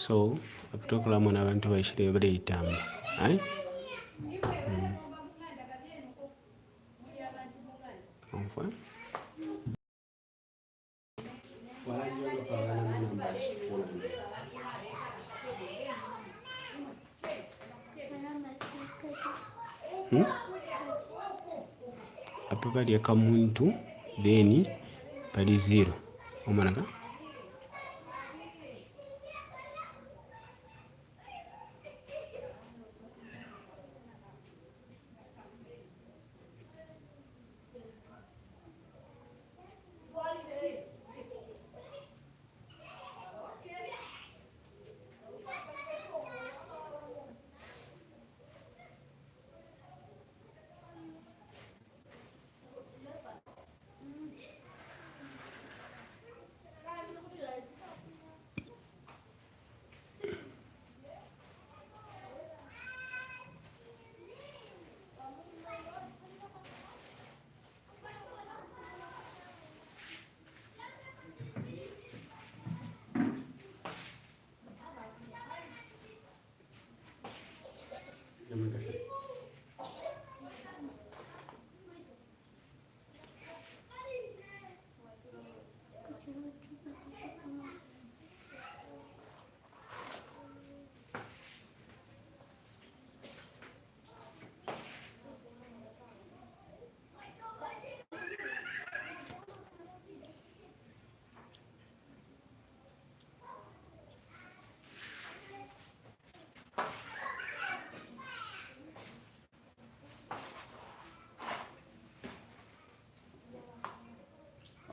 So abutokolamu n'abantu baishire baleyitamba apa bali akamuntu then bali 0 omanaga.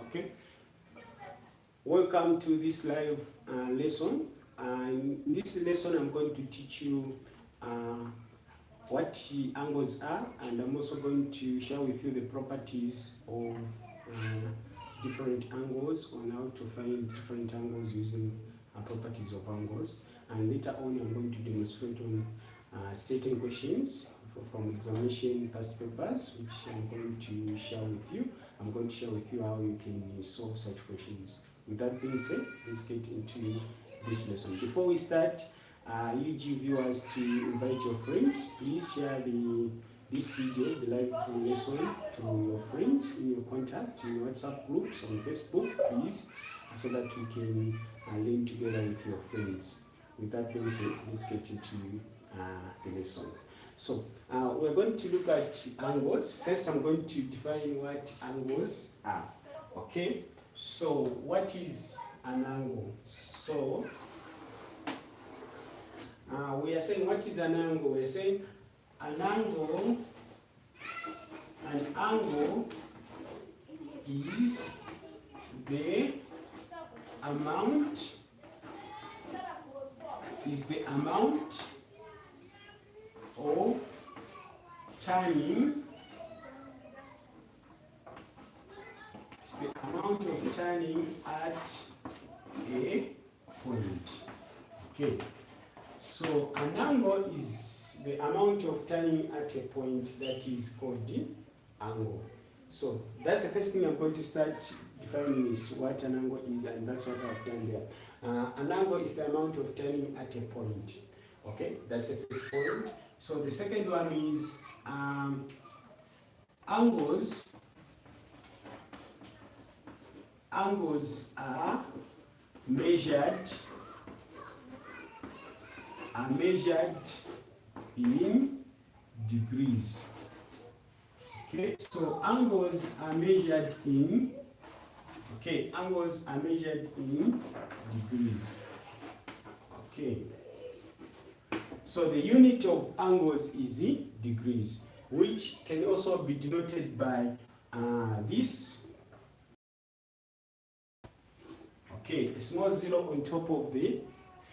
Okay, welcome to this live lesson. In this lesson, I'm going to teach you what angles are, and I'm also going to share with you the properties of different angles, on how to find different angles using properties of angles. And later on, I'm going to demonstrate on certain questions from examination past papers, which I'm going to share with you. I'm going to share with you how you can solve such questions. With that being said, let's get into this lesson. Before we start, UG viewers, to invite your friends. Please share this video, the live lesson, to your friends, in your contact, in your WhatsApp groups, on Facebook, please, so that you can learn together with your friends. With that being said, let's get into the lesson. So we're going to look at angles. First, I'm going to define what angles are. Okay, so what is an angle? So we are saying, what is an angle? We are saying an angle is the amount of turning, it's the amount of turning at a point. Okay, so an angle is the amount of turning at a point, that is called the angle. So that's the first thing I'm going to start defining, is what an angle is, and that's what I've done there. An angle is the amount of turning at a point. Okay, that's the first point. So the second one is angles. Angles are measured in degrees. Okay, so angles are measured in degrees. Okay. So the unit of angles is degrees, which can also be denoted by this. Okay, a small 0 on top of the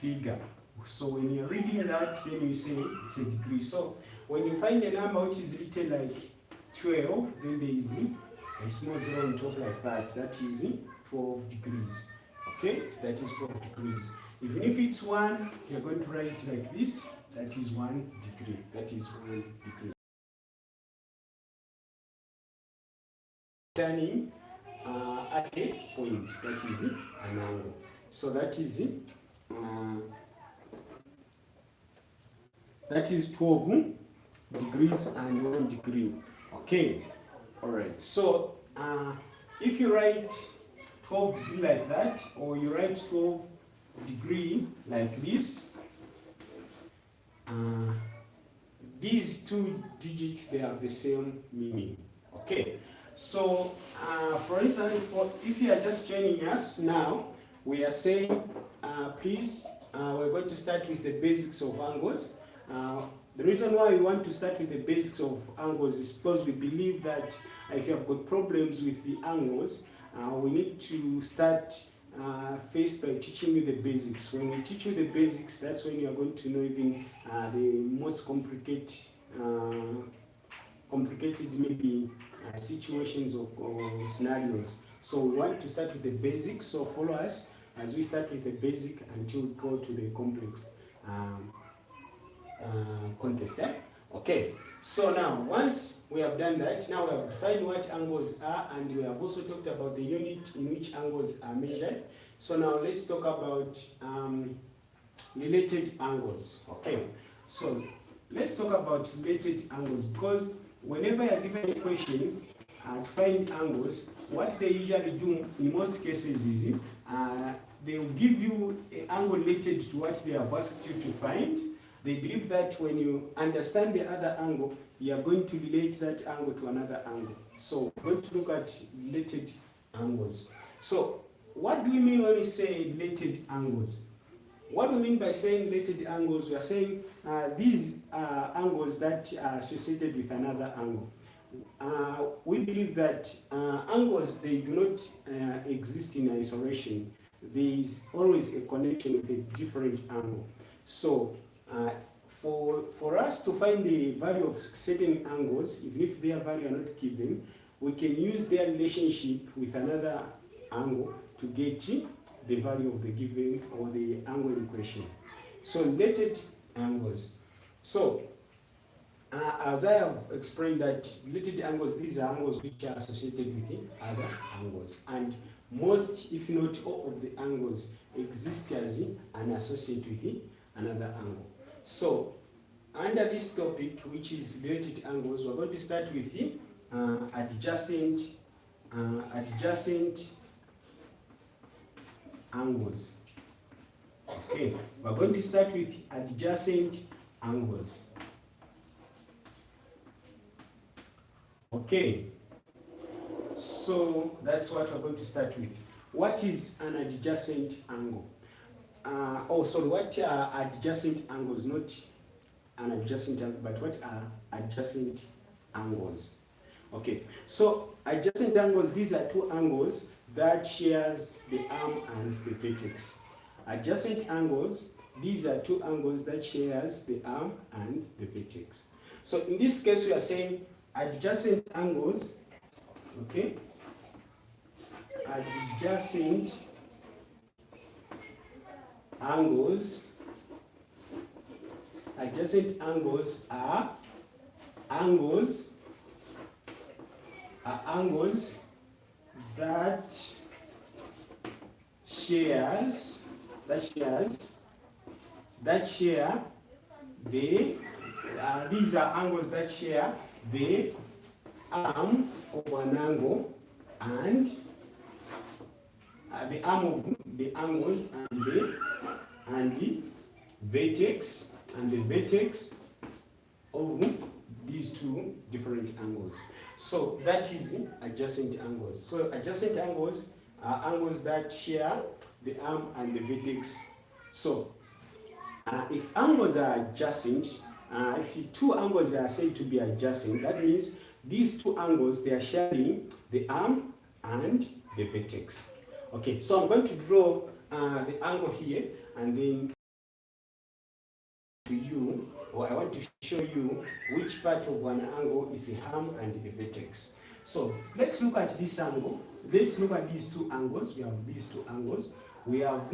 figure. So when you're reading that, then you say it's a degree. So when you find a number which is written like 12, then there is a small 0 on top like that. That is 12 degrees. Okay, that is 12 degrees. Even if it's 1, you're going to write it like this. That is 1 degree. That is 1 degree. Turning at a point, that is an angle. So that is That is 12 degrees and 1 degree. Okay, all right. So if you write 12 degree like that, or you write 12 degree like this, these two digits, they have the same meaning. Okay, so for instance, if you are just joining us now, we are saying, please, we're going to start with the basics of angles. The reason why we want to start with the basics of angles is because we believe that if you have got problems with the angles, we need to start first by teaching you the basics. When we teach you the basics, that's when you are going to know even the most complicated maybe situations or scenarios. So we want to start with the basics. So follow us as we start with the basic until we go to the complex context. Okay, so now once we have done that, now we have defined what angles are, and we have also talked about the unit in which angles are measured. So now let's talk about related angles. Okay, so let's talk about related angles, because whenever you are given a question to find angles, what they usually do in most cases is they will give you an angle related to what they have asked you to find. They believe that when you understand the other angle, you are going to relate that angle to another angle. So we're going to look at related angles. So what do we mean when we say related angles? What we mean by saying related angles, we are saying these are angles that are associated with another angle. We believe that angles, they do not exist in isolation. There is always a connection with a different angle. So for us to find the value of certain angles, even if their value are not given, we can use their relationship with another angle to get the value of the given or the angle in question. So related angles. So as I have explained that related angles, these are angles which are associated with other angles. And most, if not all of the angles exist as an associate with another angle. So under this topic, which is related angles, we're going to start with adjacent angles. Okay, we're going to start with adjacent angles. Okay, so that's what we're going to start with. What is an adjacent angle? What are adjacent angles? Not an adjacent angle, but what are adjacent angles? Okay, so adjacent angles, these are two angles that shares the arm and the vertex. Adjacent angles, these are two angles that shares the arm and the vertex. So in this case, we are saying adjacent angles, okay? Adjacent angles are angles that share the these are angles that share the arm of an angle and the arm of the angles and the vertex of these two different angles. So that is adjacent angles. So adjacent angles are angles that share the arm and the vertex. So if angles are adjacent, if two angles are said to be adjacent, that means these two angles, they are sharing the arm and the vertex. Okay, so I'm going to draw the angle here, and then to you, or I want to show you which part of an angle is the arm and the vertex. So let's look at this angle. Let's look at these two angles. We have these two angles. We have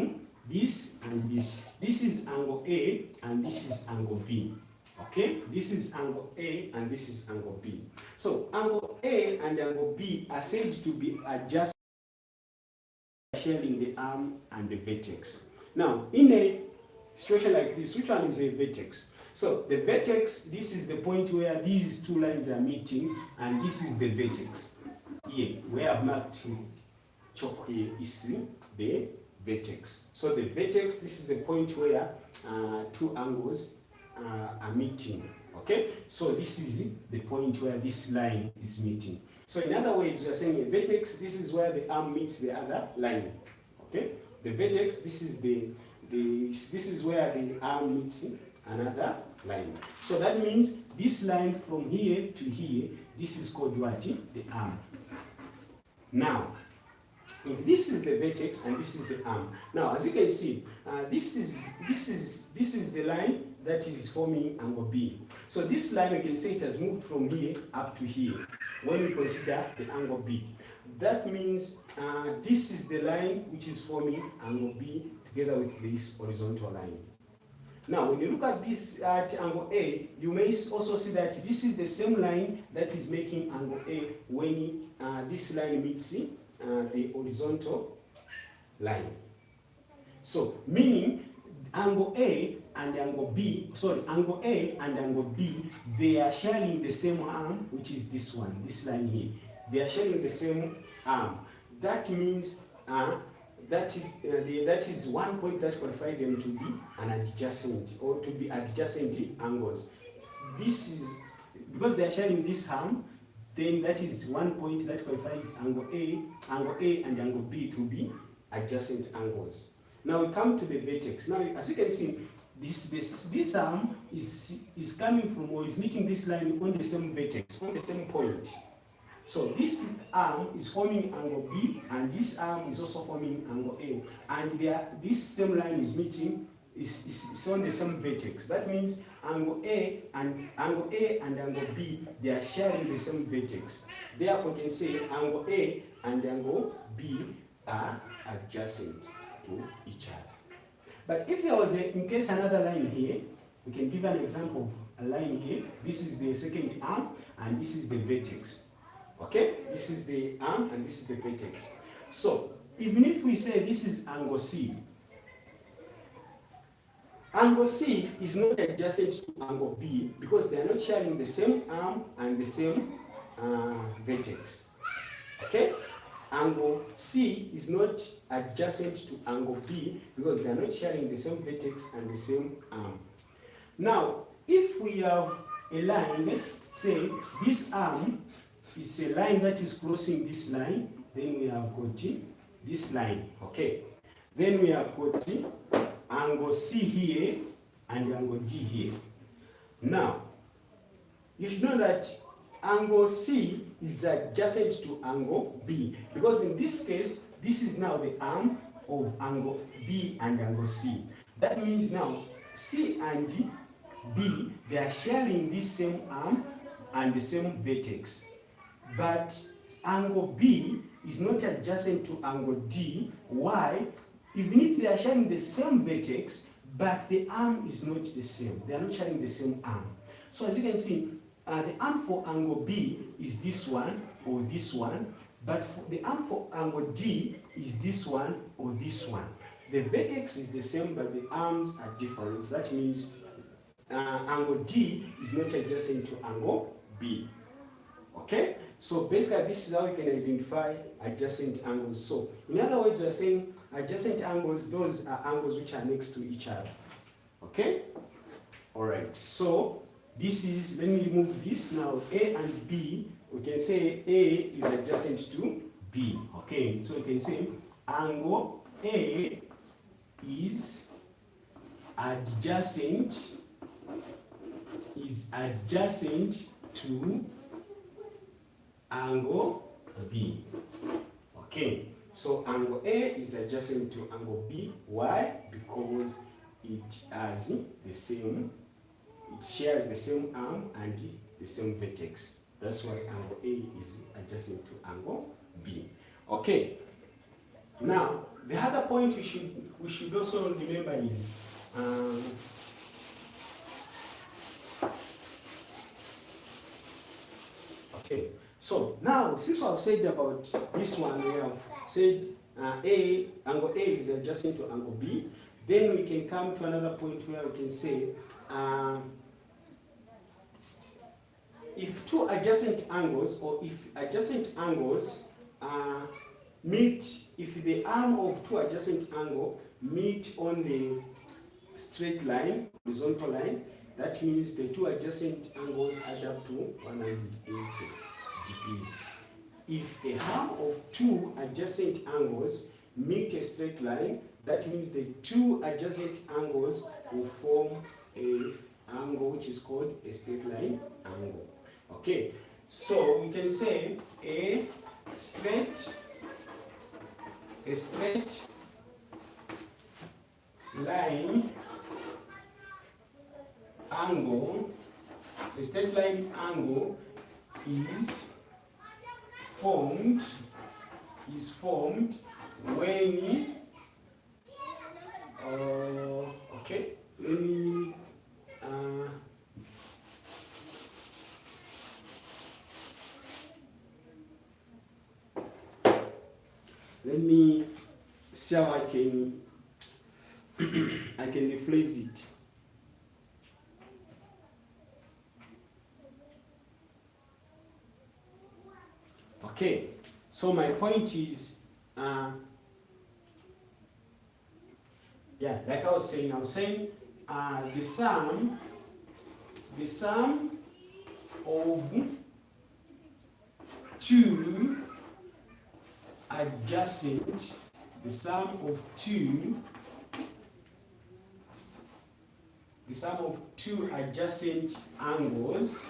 this and this. This is angle A and this is angle B. Okay, this is angle A and this is angle B. So angle A and angle B are said to be adjacent, sharing the arm and the vertex. Now, in a situation like this, which one is a vertex? So the vertex, this is the point where these two lines are meeting, and this is the vertex. Here, where I've marked chalk here is the vertex. So the vertex, this is the point where two angles are meeting. Okay, so this is the point where this line is meeting. So in other words, we are saying a vertex, this is where the arm meets the other line. Okay, the vertex, this is this is where the arm meets another line. So that means this line from here to here, this is called what? The arm. Now, if this is the vertex and this is the arm, now as you can see, this is the line that is forming angle B. So this line, we can say it has moved from here up to here when we consider the angle B. That means this is the line which is forming angle B together with this horizontal line. Now, when you look at this at angle A, you may also see that this is the same line that is making angle A when this line meets the horizontal line. So, meaning angle A and angle B, angle A and angle B, they are sharing the same arm, which is this one, this line here. They are sharing the same arm. That means that is one point that qualifies them to be an adjacent, or to be adjacent angles. This is because they are sharing this arm, then that is one point that qualifies angle A and angle B to be adjacent angles. Now we come to the vertex. Now, as you can see, this arm is coming from, or is meeting this line on the same vertex, on the same point. So this arm is forming angle B, and this arm is also forming angle A. And this same line is meeting, is on the same vertex. That means angle A and angle B, they are sharing the same vertex. Therefore, we can say angle A and angle B are adjacent to each other. But if there was in case another line here, we can give an example of a line here. This is the second arm, and this is the vertex. Okay, this is the arm and this is the vertex. So even if we say this is angle C is not adjacent to angle B because they are not sharing the same arm and the same vertex. Okay, angle C is not adjacent to angle B because they are not sharing the same vertex and the same arm. Now, if we have a line, let's say this arm is a line that is crossing this line, then we have got this line, okay? Then we have got angle C here and angle D here. Now, you should know that angle C is adjacent to angle B because in this case, this is now the arm of angle B and angle C. That means now C and B, they are sharing this same arm and the same vertex. But angle B is not adjacent to angle D. Why? Even if they are sharing the same vertex, but the arm is not the same. They are not sharing the same arm. So as you can see, the arm for angle B is this one or this one, but the arm for angle D is this one or this one. The vertex is the same, but the arms are different. That means angle D is not adjacent to angle B. Okay? So basically, this is how you can identify adjacent angles. So in other words, we are saying adjacent angles, those are angles which are next to each other. Okay? All right. So this is, let me remove this now. A and B, we can say A is adjacent to B. Okay? So we can say angle A is adjacent to angle B. Okay, so angle A is adjacent to angle B. Why? Because it has the same, it shares the same arm and the same vertex. That's why angle A is adjacent to angle B. Okay. Now, the other point we should also remember is okay. So now, since we have said about this one, we have said angle A is adjacent to angle B. Then we can come to another point where we can say if two adjacent angles, or if adjacent angles meet, if the arm of two adjacent angles meet on the straight line, horizontal line, that means the two adjacent angles add up to 180 degrees. If a arm of two adjacent angles meet a straight line, that means the two adjacent angles will form a angle which is called a straight line angle. Okay, so we can say a straight line angle, a straight line angle is formed when okay, let me see how I can I can rephrase it. Okay, so my point is, yeah, like I was saying, the sum of two adjacent, the sum of two adjacent angles,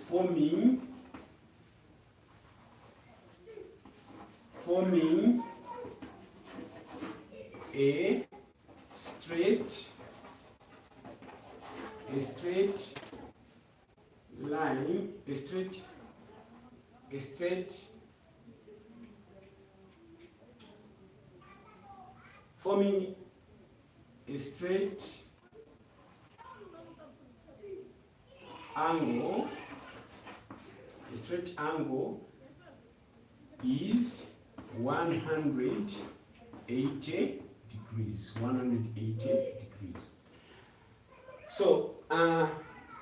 forming a straight line, a straight forming a straight angle, is 180 degrees. 180 degrees. So,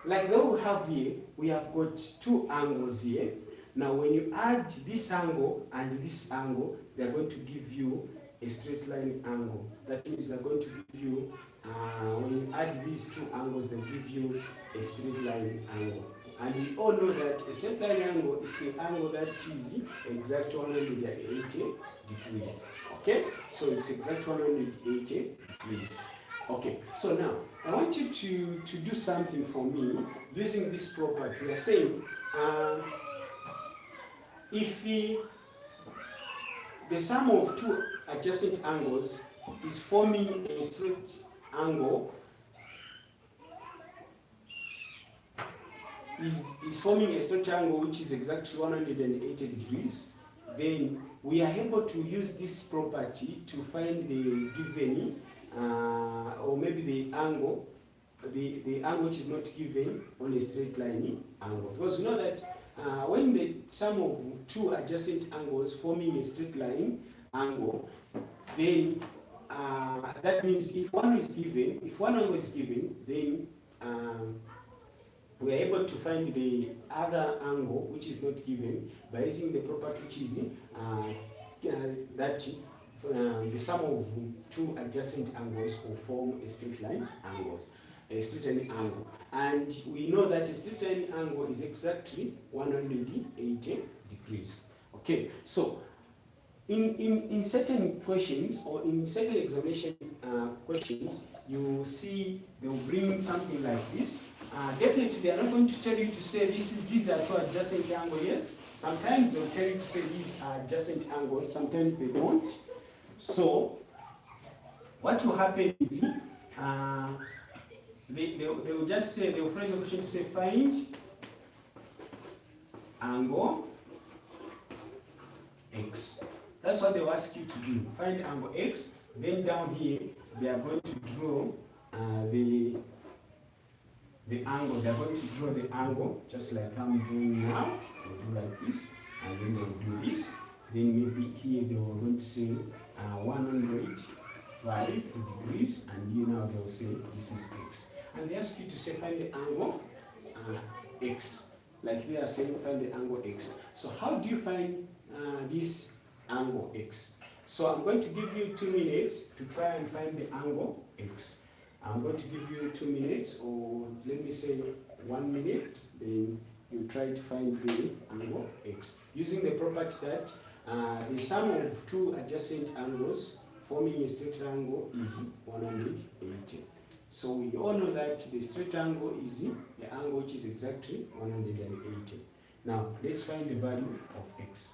like that we have here, we have got two angles here. Now, when you add this angle and this angle, they are going to give you a straight line angle. That means they're going to give you, when you add these two angles, they give you a straight line angle. And we all know that a straight line angle is the angle that is exact 180 degrees. Okay? So it's exact 180 degrees. Okay, so now I want you to do something for me using this property. We are saying if the sum of two adjacent angles is forming a straight angle, is forming a straight angle which is exactly 180 degrees, then we are able to use this property to find the given or maybe the angle which is not given on a straight line angle. Because we know that when the sum of two adjacent angles forming a straight line angle, then that means if one angle is given, then we are able to find the other angle which is not given by using the property which is that the sum of two adjacent angles will form a straight line angle. And we know that a straight line angle is exactly 180 degrees. Okay, so in certain questions or in certain examination questions, you see they will bring something like this. Definitely they are not going to tell you to say these are two adjacent angles. Yes, sometimes they will tell you to say these are adjacent angles, sometimes they don't. So what will happen is they will just say, they will phrase the question to say find angle X. That's what they will ask you to do. Find angle X. Then down here they are going to draw the angle. They are going to draw the angle just like I'm doing now. They'll do like this, and then they'll do this. Then maybe here they were going to say 105 degrees, and here now they'll say this is X. and they ask you to say find the angle x. Like they are saying find the angle x. So how do you find this angle x? So I'm going to give you 2 minutes to try and find the angle x. I'm going to give you 2 minutes, or let me say 1 minute, then you try to find the angle x. Using the property that the sum of two adjacent angles forming a straight angle is 180. So we all know that the straight angle is the angle which is exactly 180. Now let's find the value of x.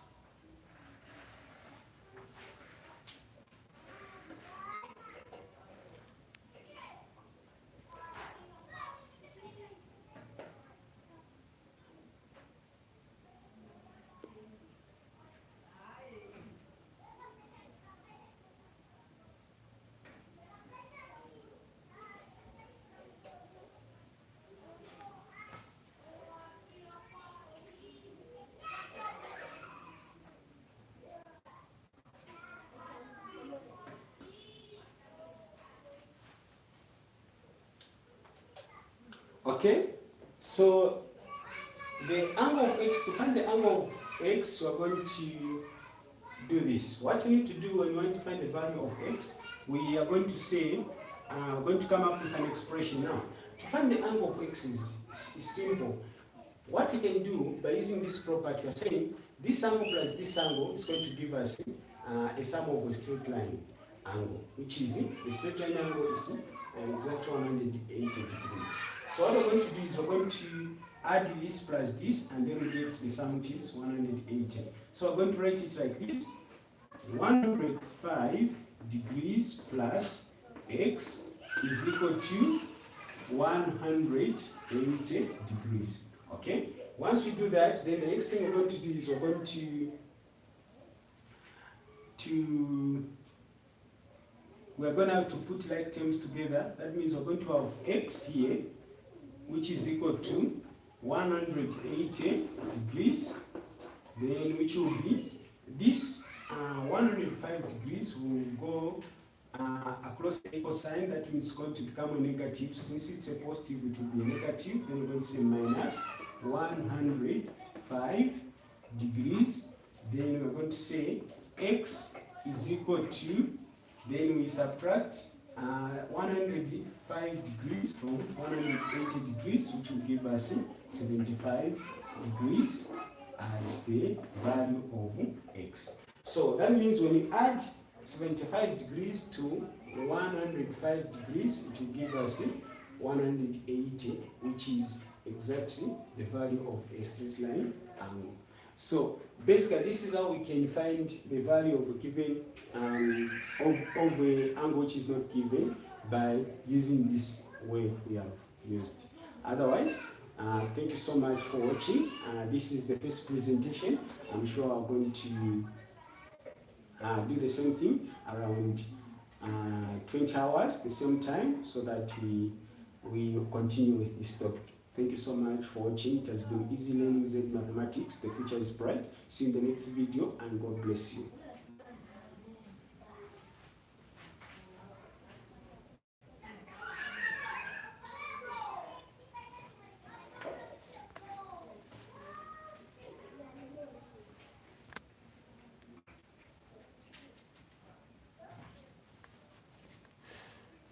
Okay, so the angle of x, to find the angle of x, we're going to do this. What you need to do when you want to find the value of x, we are going to say, we're going to come up with an expression now. To find the angle of x is simple. What we can do by using this property, we are saying this angle plus this angle is going to give us a sum of a straight line angle, which is the straight line angle is exactly 180 degrees. So what we're going to do is we're going to add this plus this, and then we get the sum which is 180. So we're going to write it like this: 105 degrees plus x is equal to 180 degrees. Okay? Once we do that, then the next thing we're going to do is we're going we're going to have to put like terms together. That means we're going to have x here, which is equal to 180 degrees, then which will be this 105 degrees will go across the equal sign. That means it's going to become a negative. Since it's a positive, it will be a negative. Then we're going to say minus 105 degrees. Then we're going to say x is equal to, then we subtract 105 degrees from 180 degrees, which will give us 75 degrees as the value of x. So that means when you add 75 degrees to 105 degrees, it will give us 180, which is exactly the value of a straight line angle. So basically, this is how we can find the value of a given of an angle which is not given, by using this way we have used. Otherwise, thank you so much for watching. This is the first presentation. I'm sure I'm going to do the same thing around 20 hours, the same time, so that we continue with this topic. Thank you so much for watching. It has been easy learning Z-Mathematics. The future is bright. See you in the next video, and God bless you.